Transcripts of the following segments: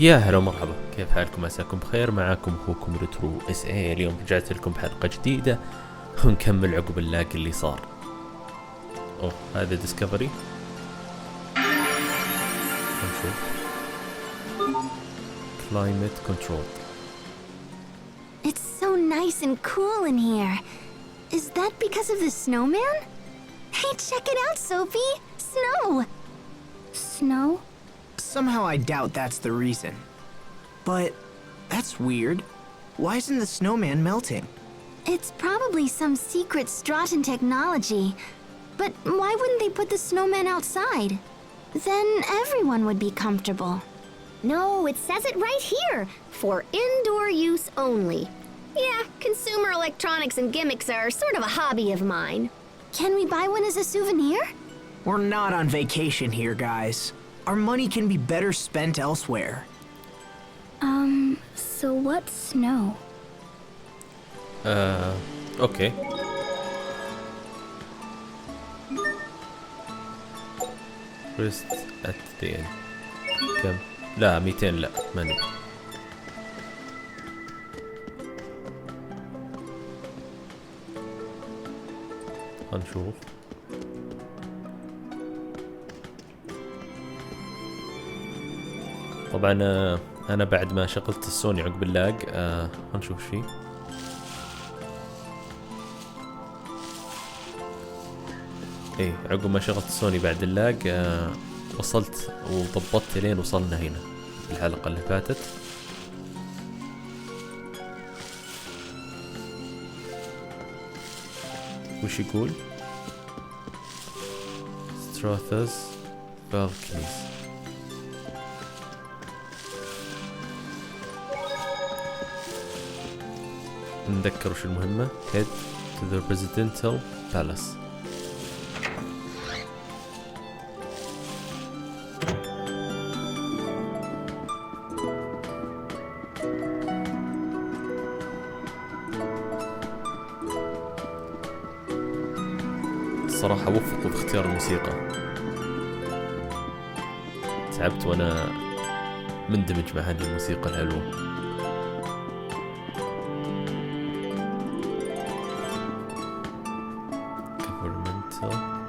يا هلا ومرحبا، كيف حالكم؟ عساكم بخير. معاكم اخوكم ريترو اس اي. اليوم رجعت لكم بحلقة جديدة ونكمل عقب اللاقي اللي صار. اوه هذا ديسكفري. نشوف كلايمت كنترول. It's so nice and cool in here. Is that because of the snowman? Hey, check it out, Sophie! Snow! Snow? Somehow I doubt that's the reason. But that's weird. Why isn't the snowman melting? It's probably some secret Straton technology. But why wouldn't they put the snowman outside? Then everyone would be comfortable. No, it says it right here. For indoor use only. Yeah, consumer electronics and gimmicks are sort of a hobby of mine. Can we buy one as a souvenir? We're not on vacation here, guys. Our money can be better spent elsewhere. So what's snow? اوكي. ريست ات the end. كم؟ لا 200 لا ما نبي. هنشوف. طبعا انا بعد ما شغلت السوني عقب اللاج هنشوف شي. ايه عقب ما شغلت السوني بعد اللاج وصلت وضبطت لين وصلنا هنا الحلقة اللي فاتت. وش يقول؟ ستراثس فالكنيز. نذكر وش المهمة. head to the presidential palace. الصراحة وفقوا باختيار الموسيقى. تعبت وانا مندمج مع هذه الموسيقى الحلوة.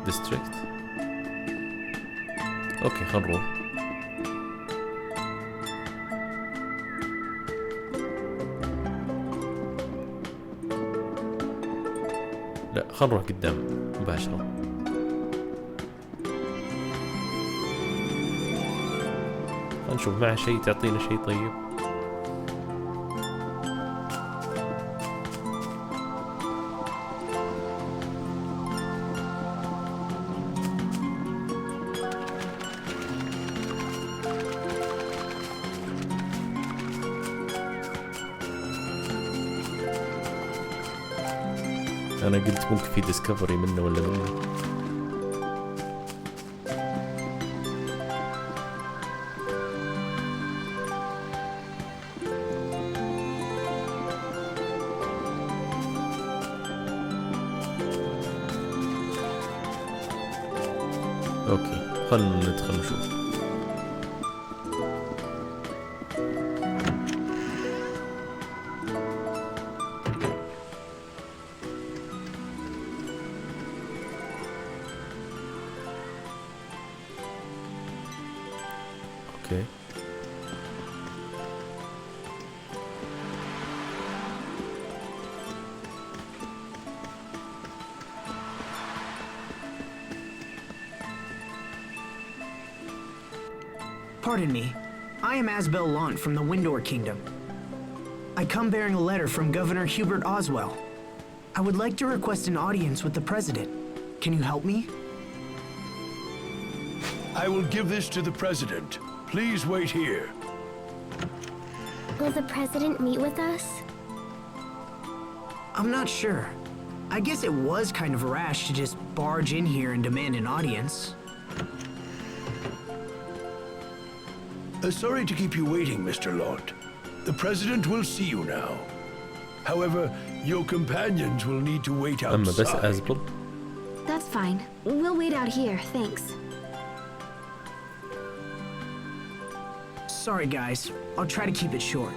district. اوكي خلينا نروح. لا خلينا نروح قدام مباشرة. خلينا نشوف معه شيء تعطينا شيء طيب. أنا قلت ممكن في ديسكفري منه ولا منه. أوكي خلنا ندخل نشوف. Okay. Pardon me. I am Asbel Lant from the Windor Kingdom. I come bearing a letter from Governor Hubert Oswell. I would like to request an audience with the President. Can you help me? I will give this to the President. Please wait here. Will the president meet with us? I'm not sure. I guess it was kind of rash to just barge in here and demand an audience. Sorry to keep you waiting, Mr. Lant. The President will see you now. However, your companions will need to wait أما بس outside. أزبل. That's fine. We'll wait out here, thanks. Sorry, guys. I'll try to keep it short.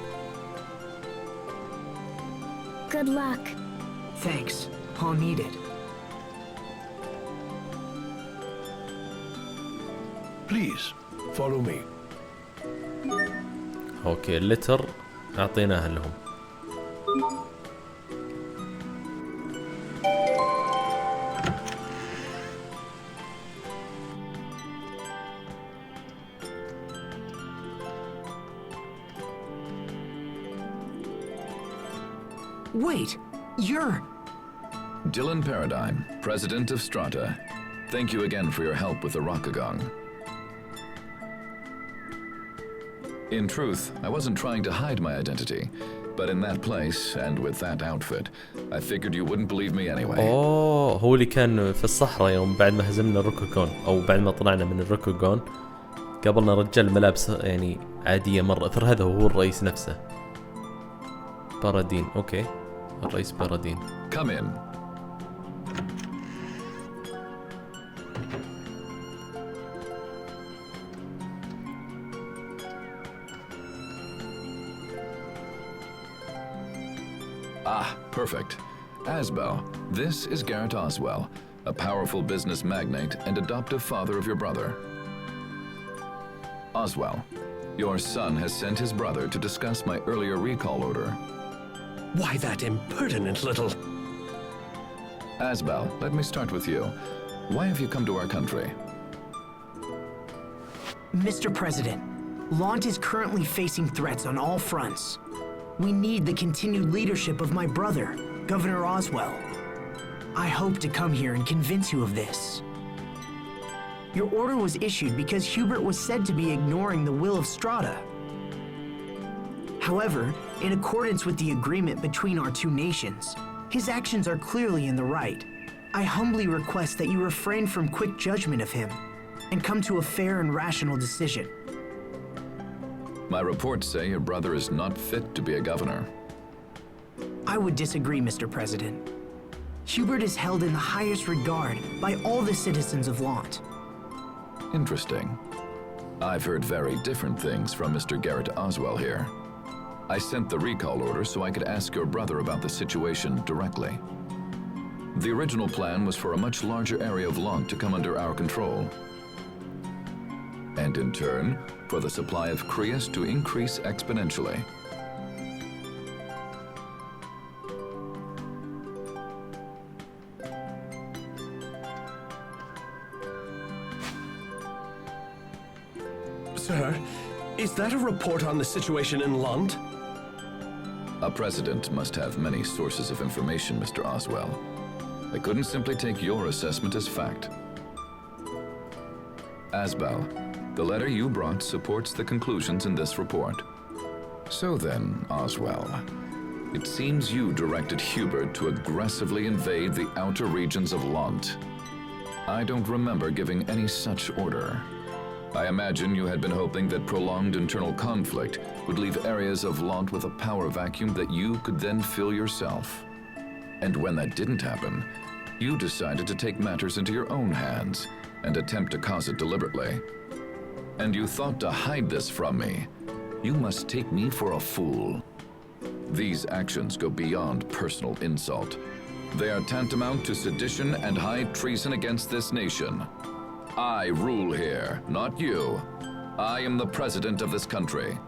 Good luck. Thanks. I'll need it. Please, follow me. اوكي اللتر اعطيناها لهم. Wait, you're... Dylan Paradigm, President of Strata. Thank you again for your help with the Rokugan. In truth, I wasn't trying to hide my identity, but in that place and with that outfit, I figured you wouldn't believe me anyway. هو اللي كان في الصحراء يوم بعد ما هزمنا الروكوغون او بعد ما طلعنا من الروكوغون قبلنا رجال ملابس يعني عادية مرة. اثر هذا هو الرئيس نفسه. بارادين. اوكي الرئيس بارادين. Come in. Ah, perfect. Asbel, this is Garrett Oswell, a powerful business magnate and adoptive father of your brother. Oswell, your son has sent his brother to discuss my earlier recall order. Why that impertinent little... Asbel, let me start with you. Why have you come to our country? Mr. President, Lant is currently facing threats on all fronts. We need the continued leadership of my brother, Governor Oswell. I hope to come here and convince you of this. Your order was issued because Hubert was said to be ignoring the will of Strata. However, in accordance with the agreement between our two nations, his actions are clearly in the right. I humbly request that you refrain from quick judgment of him and come to a fair and rational decision. My reports say your brother is not fit to be a governor. I would disagree, Mr. President. Hubert is held in the highest regard by all the citizens of Lant. Interesting. I've heard very different things from Mr. Garrett Oswell here. I sent the recall order so I could ask your brother about the situation directly. The original plan was for a much larger area of Lant to come under our control. And in turn, for the supply of Creus to increase exponentially. Sir, is that a report on the situation in Lund? A president must have many sources of information, Mr. Oswell. I couldn't simply take your assessment as fact. Asbel, the letter you brought supports the conclusions in this report. So then, Oswell, it seems you directed Hubert to aggressively invade the outer regions of Lant. I don't remember giving any such order. I imagine you had been hoping that prolonged internal conflict would leave areas of Lant with a power vacuum that you could then fill yourself. And when that didn't happen, you decided to take matters into your own hands and attempt to cause it deliberately. And you thought to hide this from me. You must take me for a fool. These actions go beyond personal insult. They are tantamount to sedition and high treason against this nation. I rule here, not you. I am the president of this country.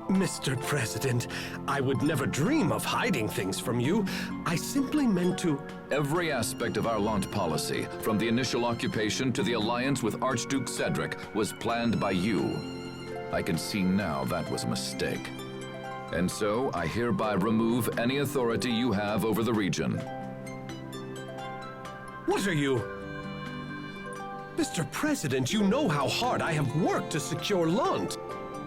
Mr. President, I would never dream of hiding things from you. I simply meant to... Every aspect of our Lant policy, from the initial occupation to the alliance with Archduke Cedric, was planned by you. I can see now that was a mistake. And so I hereby remove any authority you have over the region. What are you... Mr. President, you know how hard I have worked to secure Lund.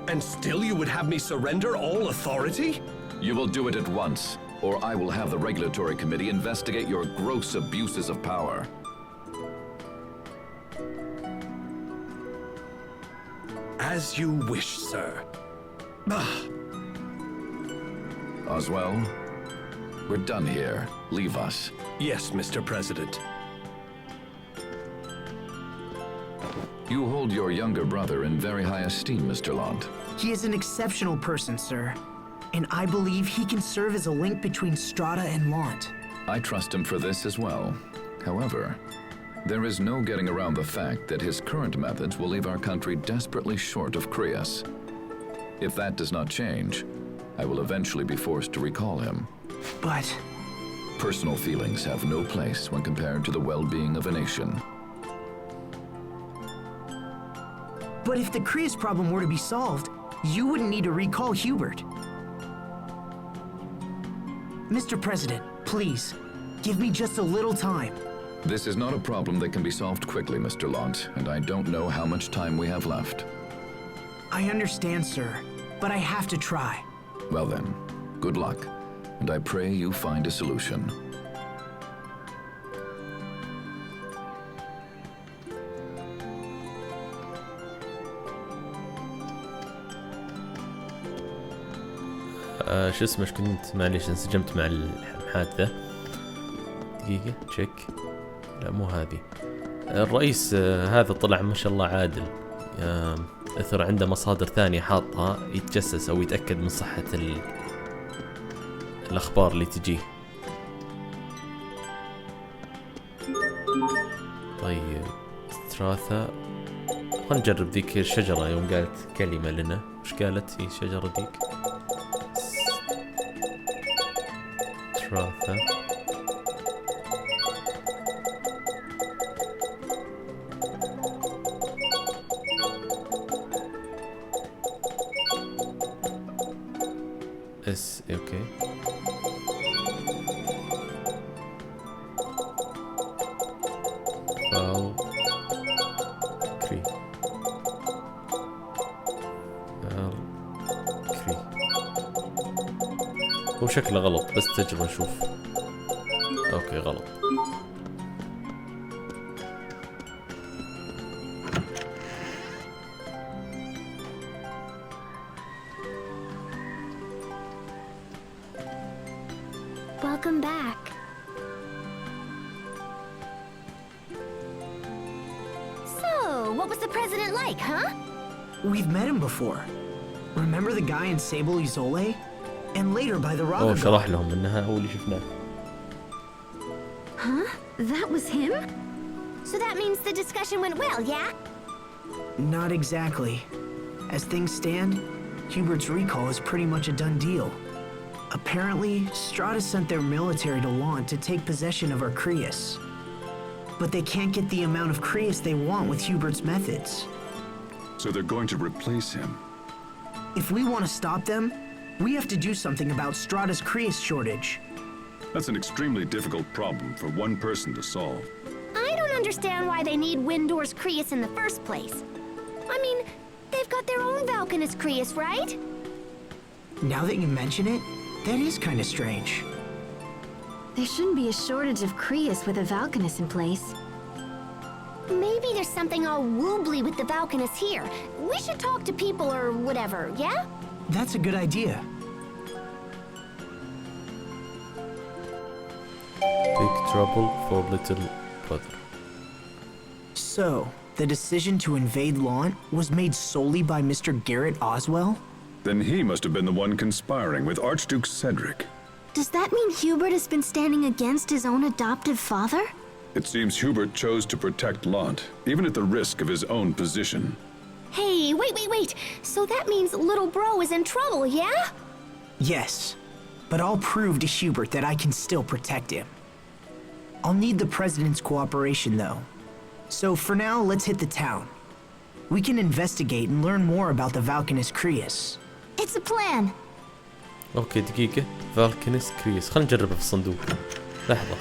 And still you would have me surrender all authority? You will do it at once, or I will have the regulatory committee investigate your gross abuses of power. As you wish, sir. Oswell, we're done here. Leave us. Yes, Mr. President. You hold your younger brother in very high esteem, Mr. Lant. He is an exceptional person, sir. And I believe he can serve as a link between Strata and Lant. I trust him for this as well. However, there is no getting around the fact that his current methods will leave our country desperately short of Crius. If that does not change, I will eventually be forced to recall him. But Personal feelings have no place when compared to the well-being of a nation. if the Crius problem were to be solved, you wouldn't need to recall Hubert. Mr. President, please, give me just a little time. This is not a problem that can be solved quickly, Mr. Lant, and I don't know how much time we have left. I understand, sir, but I have to try. Well then, good luck, and I pray you find a solution. شو اسمه كنت معليش انسجمت مع المحادثة. دقيقة تشيك. لا مو هذه. الرئيس هذا طلع ما شاء الله عادل. اثر عنده مصادر ثانية حاطها يتجسس او يتأكد من صحة الاخبار اللي تجيه. طيب ستراثا، خلينا نجرب ذيك الشجرة يوم قالت كلمة لنا. وش قالت هي الشجرة ذيك؟ ستراثا اس اوكي. فال كري فال كري. هو شكله غلط بس تجربة نشوف. اوكي غلط. Welcome back. So, what was the president like, huh? We've met him before. Remember the guy in Sable Isole? And later by the اوه rock. شرح لهم انها هو اللي شفناه. Huh? That was him? So that means the discussion went well, yeah? Not exactly. As things stand, Hubert's recall is pretty much a done deal. Apparently, Strata sent their military to Lant to take possession of our Crius. But they can't get the amount of Crius they want with Hubert's methods. So they're going to replace him. If we want to stop them, we have to do something about Strata's Crius shortage. That's an extremely difficult problem for one person to solve. I don't understand why they need Windor's Crius in the first place. I mean, they've got their own Valkanus Crius, right? Now that you mention it, that is kind of strange. There shouldn't be a shortage of Crius with a Valkanus in place. Maybe there's something all woobly with the Valkanus here. We should talk to people or whatever, yeah? That's a good idea. Big trouble for little brother. So, the decision to invade Lant was made solely by Mr. Garrett Oswell? Then he must have been the one conspiring with Archduke Cedric. Does that mean Hubert has been standing against his own adoptive father? It seems Hubert chose to protect Lant, even at the risk of his own position. Hey, wait. So that means little bro is in trouble, yeah? Yes, but I'll prove to Hubert that I can still protect him. I'll need the President's cooperation, though. So for now, let's hit the town. We can investigate and learn more about the Valkanus Crius. It's a plan. اوكي دقيقة. فالكنس كريس، خلينا نجربه في الصندوق. لحظة.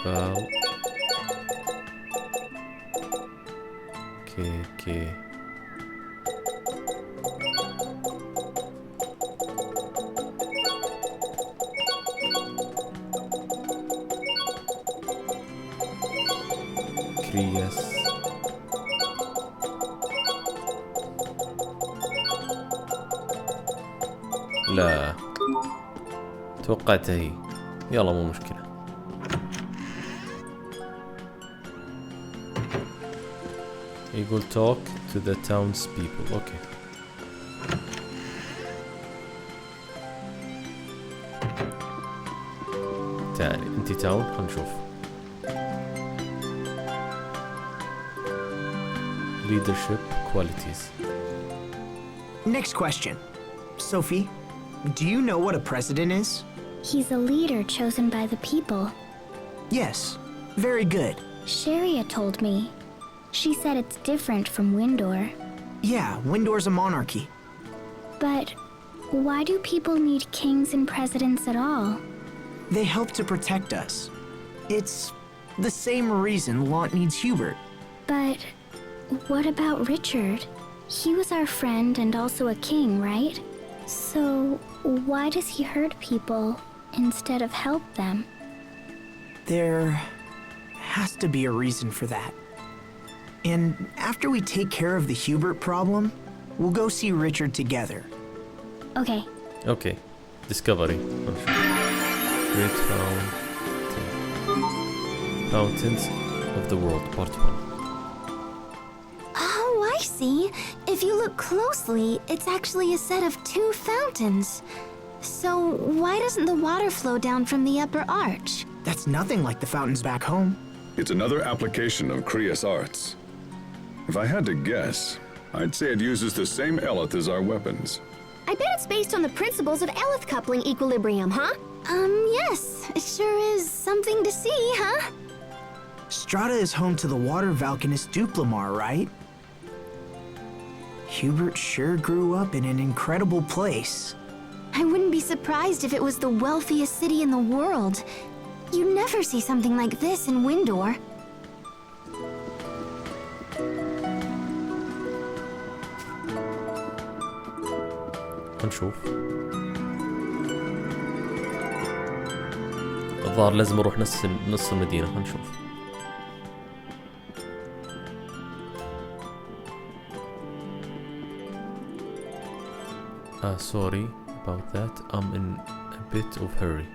فال اوكي كريس. لا توقعتها هي. يلا مو مشكلة. يقول talk to the townspeople. اوكي. تعالي انتي تاون، خلينا نشوف. leadership qualities. Next question. Sophie, do you know what a president is? He's a leader chosen by the people. Yes. Very good. Sharia told me. She said it's different from Windor. Yeah, Windor's a monarchy. But why do people need kings and presidents at all? They help to protect us. It's the same reason Lant needs Hubert. But what about Richard? He was our friend and also a king, right? So why does he hurt people instead of help them? There has to be a reason for that. And after we take care of the Hubert problem, we'll go see Richard together. Okay. اوكي. discovery. Great Fountains of the World Part 1. Oh, I see. If you look closely, it's actually a set of 2 fountains. So why doesn't the water flow down from the upper arch? That's nothing like the fountains back home. It's another application of Kriya's arts. If I had to guess, I'd say it uses the same Eleth as our weapons. I bet it's based on the principles of Eleth coupling equilibrium, huh? Yes. It sure is something to see, huh? Strata is home to the water Valkanist Duplimar, right? Hubert sure grew up in an incredible place. I wouldn't be surprised if it was the wealthiest city in the world. You never see something like this in Windor. نشوف. الظاهر لازم اروح نص المدينة. خلينا نشوف. Sorry about that. I'm in a bit of hurry.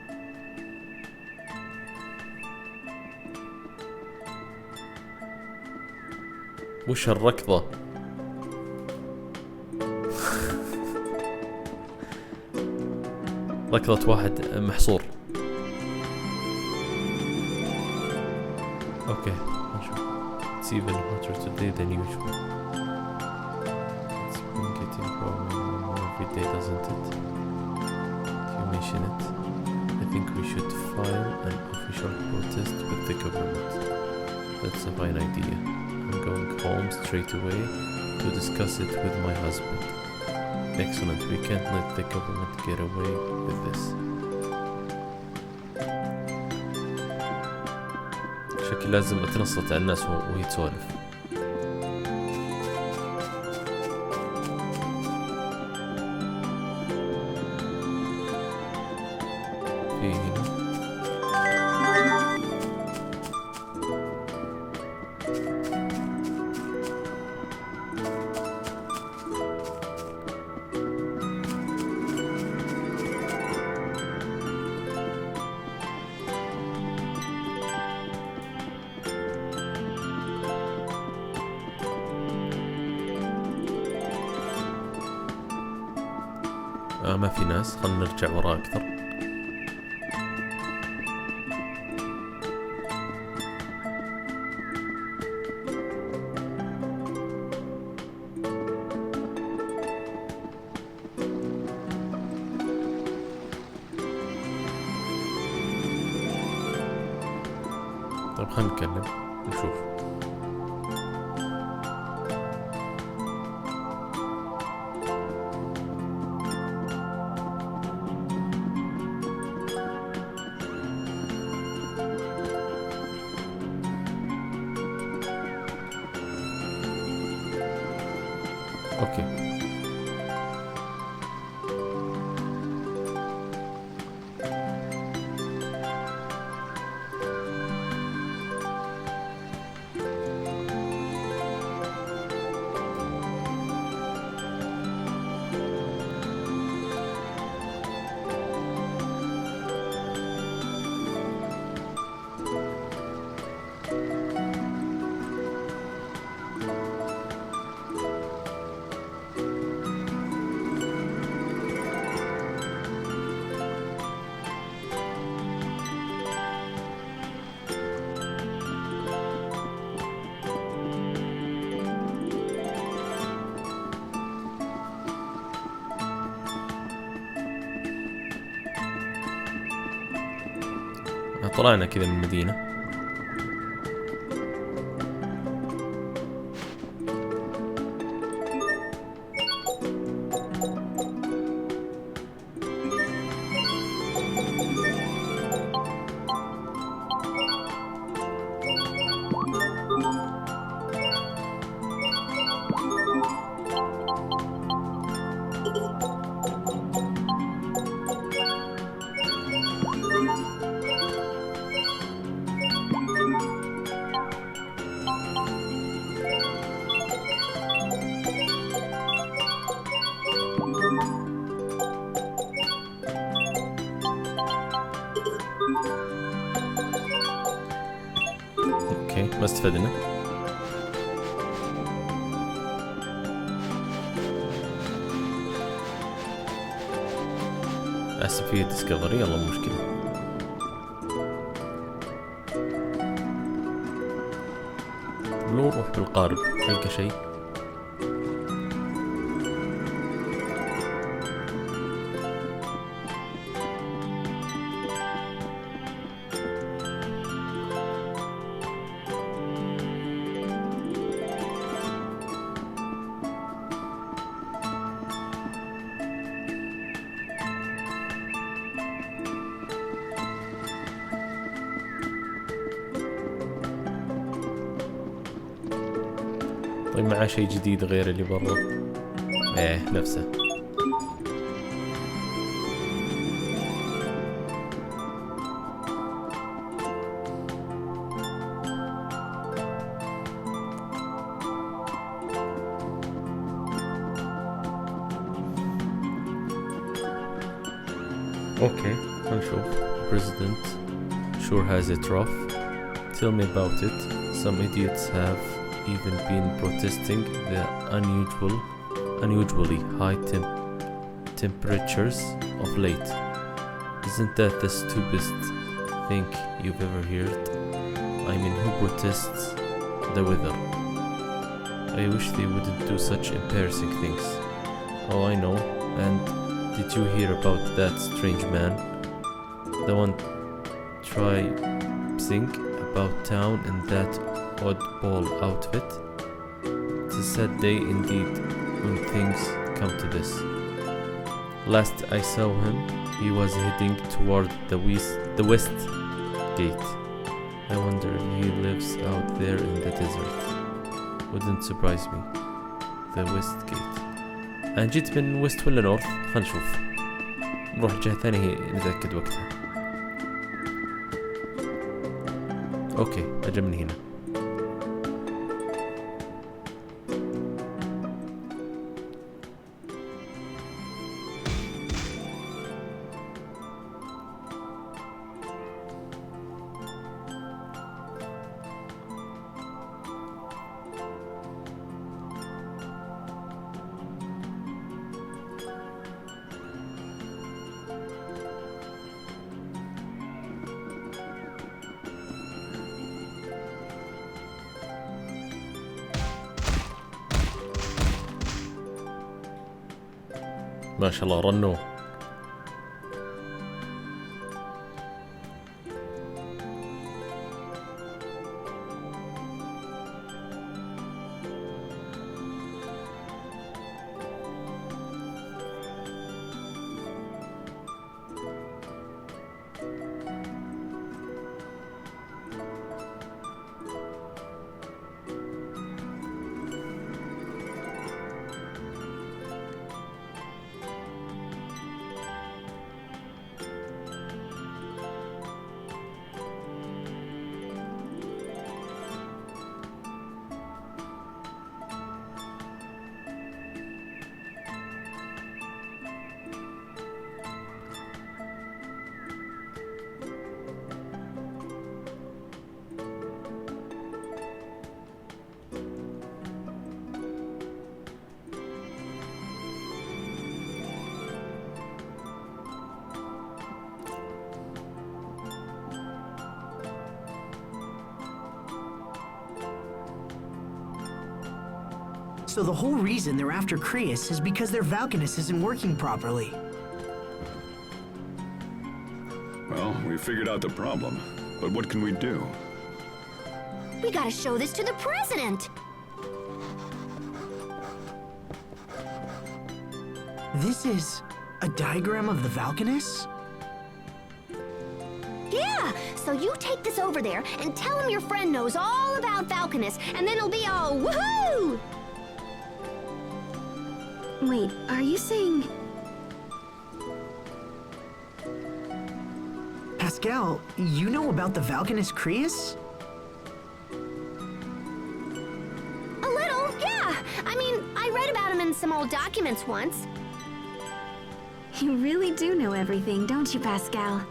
وش هالركضة؟ ركضة واحد محصور. اوكي نشوف. It's even hotter today than usual. It's been getting warmer every day, doesn't it? You mention it. I think we should file an official protest with the government. That's a fine idea. I'm going home straight away to discuss it with my husband. Excellent. We can't let the government get away with this. شكل لازم اتنصت على الناس وهي تسولف. في هنا. ما في ناس. خلنا نرجع وراء أكثر. طيب خلنا نتكلم ونشوف. اوكي طلعنا كذا من المدينة. ما استفدنا. أحسب فيه ديسكفري، يلا مشكلة. لو نروح بالقارب نلقى شيء. طيب معاه شيء جديد غير اللي برا؟ ايه نفسه. اوكي هنشوف. President sure has it rough. Tell me about it. Some idiots have even been protesting the unusually high temperatures of late. Isn't that the stupidest thing you've ever heard? I mean, who protests the weather? I wish they wouldn't do such embarrassing things. Oh, I know. And did you hear about that strange man? The one traipsing about town in that oddball outfit? It's a sad day indeed when things come to this. Last I saw him, he was heading toward the west gate. I wonder if he lives out there in the desert. Wouldn't surprise me. The west gate. أنا جيت من ويست ولا نورث؟ خلنا نشوف. نروح الجهة الثانية نتأكد وقتها. أوكي أجا من هنا. ما شاء الله رنوا. So the whole reason they're after Creus is because their Valkanus isn't working properly. Well, we figured out the problem, but what can we do? We gotta show this to the president! This is a diagram of the Valkanus? Yeah! So you take this over there and tell him your friend knows all about Valkanus, and then it'll be all woohoo! Wait, are you saying... Pascal, you know about the Valkanus Creus? A little, yeah! I mean, I read about him in some old documents once. You really do know everything, don't you, Pascal?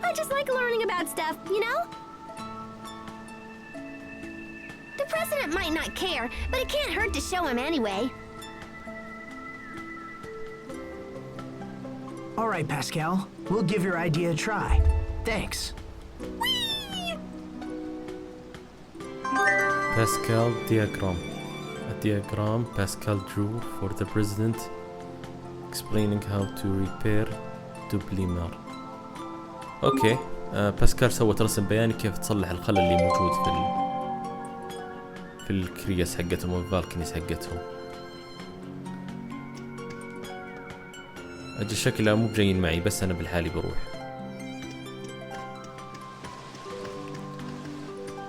I just like learning about stuff, you know? The president might not care, but it can't hurt to show him anyway. All right, Pascal. We'll give your idea a try. Thanks. Pascal diagram. A diagram Pascal drew for the president explaining how to repair dublimer. اوكي باسكال سوت رسم بياني كيف تصلح الخلل اللي موجود في الكرياس حقتهم والفالكنيس حقتهم. اجل شكلها مو بجايين معي بس انا بالحالي بروح.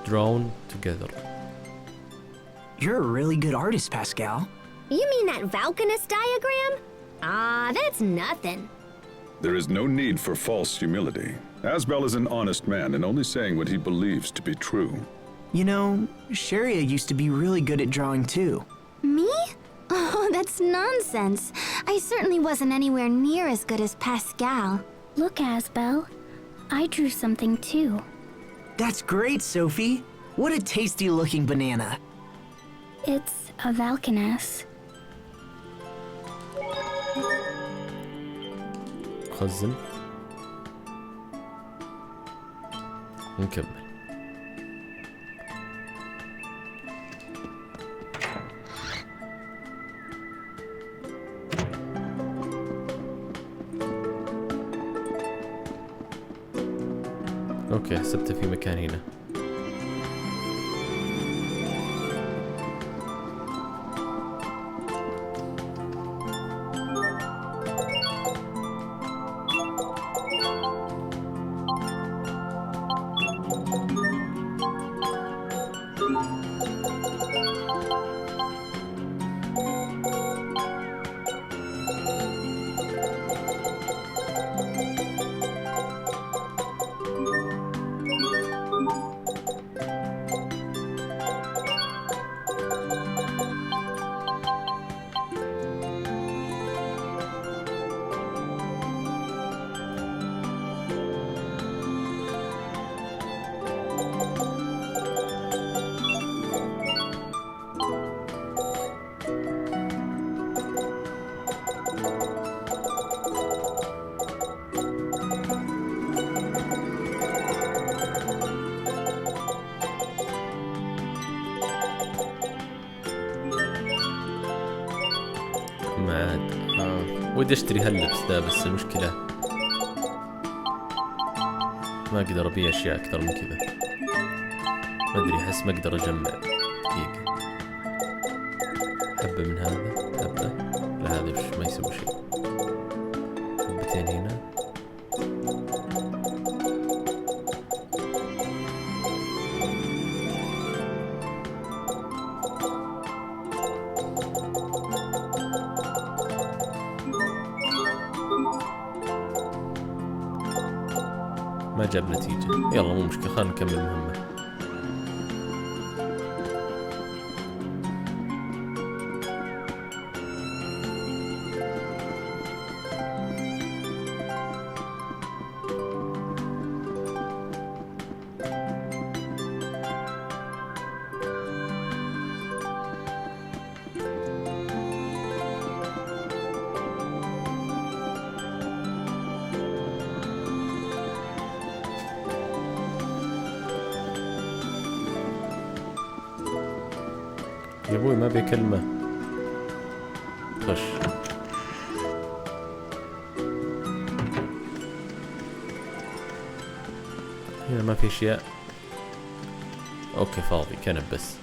Drawn together. You're a really good artist, Pascal. You mean that Valkanus diagram? Ah, that's nothing. There is no need for false humility. Asbel is an honest man and only saying what he believes to be true. You know, Sharia used to be really good at drawing too. Me? Oh, that's nonsense. I certainly wasn't anywhere near as good as Pascal. Look, Asbel. I drew something too. That's great, Sophie. What a tasty-looking banana. It's a Valkanus. خزن ونكمل. اوكي حسبته في مكان هنا. ودي اشتري هاللبس ذا بس المشكلة ما اقدر ابيع اشياء اكثر من كذا. ما ادري احس ما اقدر اجمع. دقيقة حبة من هذا حبة لا هذا وش ما يسوي شيء. حبتين هنا ما جاب نتيجة. يلا مو مشكلة خلينا نكمل المهمة. يا ابوي ما بي كلمة. خش ما في اشياء. اوكي فاضي كنب بس.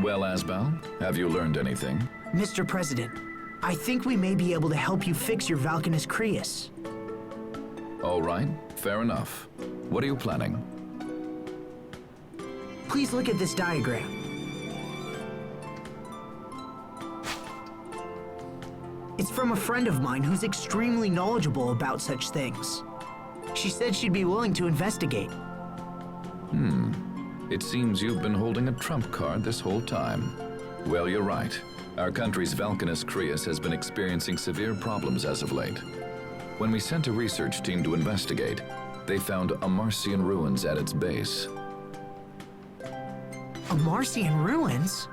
Well, Asbel, have you learned anything? Mr. President, I think we may be able to help you fix your Valkanus Creus. All right, fair enough. What are you planning? Please look at this diagram. It's from a friend of mine who's extremely knowledgeable about such things. She said she'd be willing to investigate. It seems you've been holding a trump card this whole time. Well, you're right. Our country's Valkanus Creus has been experiencing severe problems as of late. When we sent a research team to investigate, they found Amarcian ruins at its base. Amarcian ruins?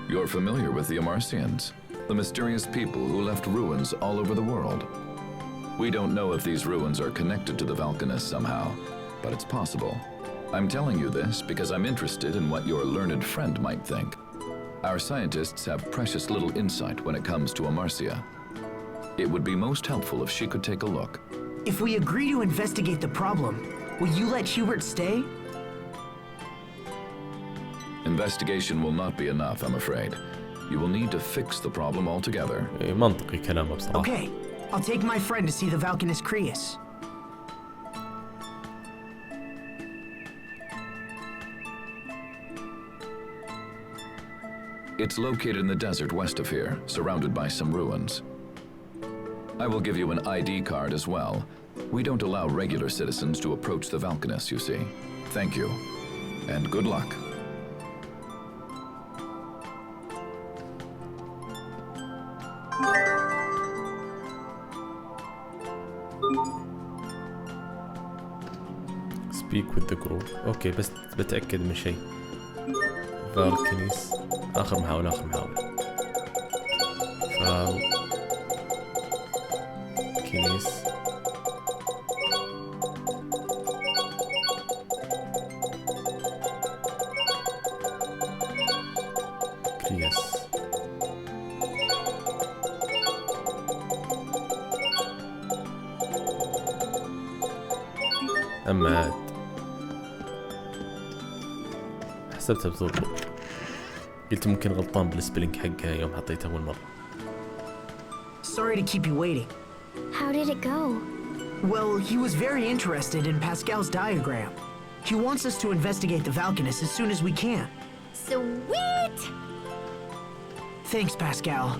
You're familiar with the Amarcians, the mysterious people who left ruins all over the world. We don't know if these ruins are connected to the Valkanus somehow, but it's possible. I'm telling you this because I'm interested in what your learned friend might think. Our scientists have precious little insight when it comes to Amarcia. It would be most helpful if she could take a look. If we agree to investigate the problem, will you let Hubert stay? Investigation will not be enough, I'm afraid. You will need to fix the problem altogether. منطقي كلامه بصراحة. Okay, I'll take my friend to see the Valkanus Creus. It's located in the desert west of here, surrounded by some ruins. I will give you an ID card as well. We don't allow regular citizens to approach the Valkanus, you see. Thank you, and good luck. Speak with the group. اوكي بس بتأكد من شيء. فالكنيس آخر محاولة كنيس كرياس. أما عاد حسبتها بتضبط. قلت ممكن غلطان بالسبيلينج حقها يوم حطيتها أول مرة. Sorry to keep you waiting. How did it go? Well, he was very interested in Pascal's diagram. He wants us to investigate the Valkanus as soon as we can. Sweet! Thanks, Pascal.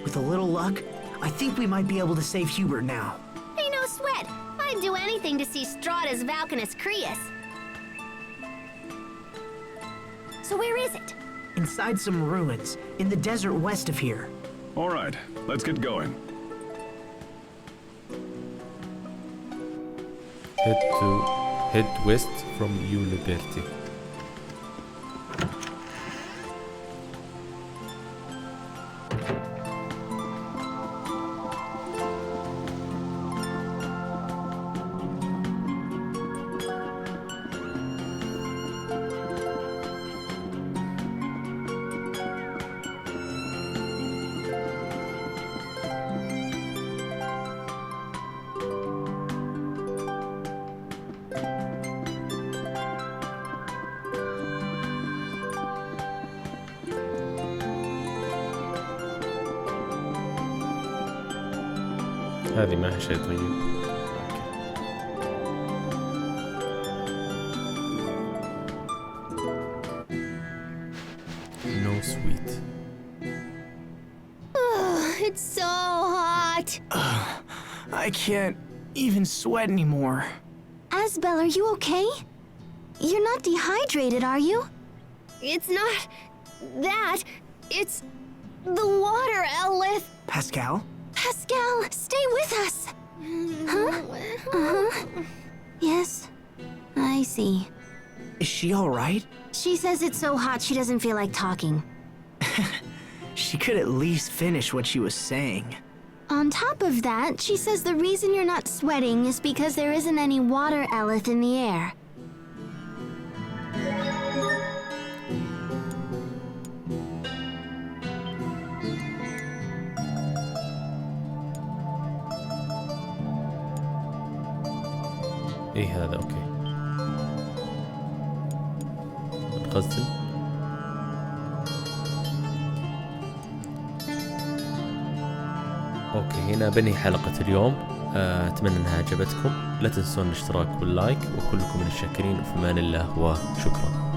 With a little luck, I think we might be able to save Hubert now. Hey, no sweat. I'd do anything to see Strahta's Valkanus Creus. So where is it? Inside some ruins, in the desert west of here. All right, let's get going. Head west from New Liberty. هذه ما هي شيء طيب. No sweet. It's so hot. I can't even sweat anymore. Asbel, are you okay? You're not dehydrated, are you? It's not that. It's the water, Elith. Pascal? Pascal, stay with us. Huh? Uh-huh. Yes, I see. Is she all right? She says it's so hot she doesn't feel like talking. She could at least finish what she was saying. On top of that, she says the reason you're not sweating is because there isn't any water, Elith, in the air. ايه هذا اوكي. نخزن. اوكي هنا بنهي حلقة اليوم. اتمنى انها عجبتكم. لا تنسون الاشتراك واللايك، وكلكم من الشاكرين، وفي امان الله وشكرا.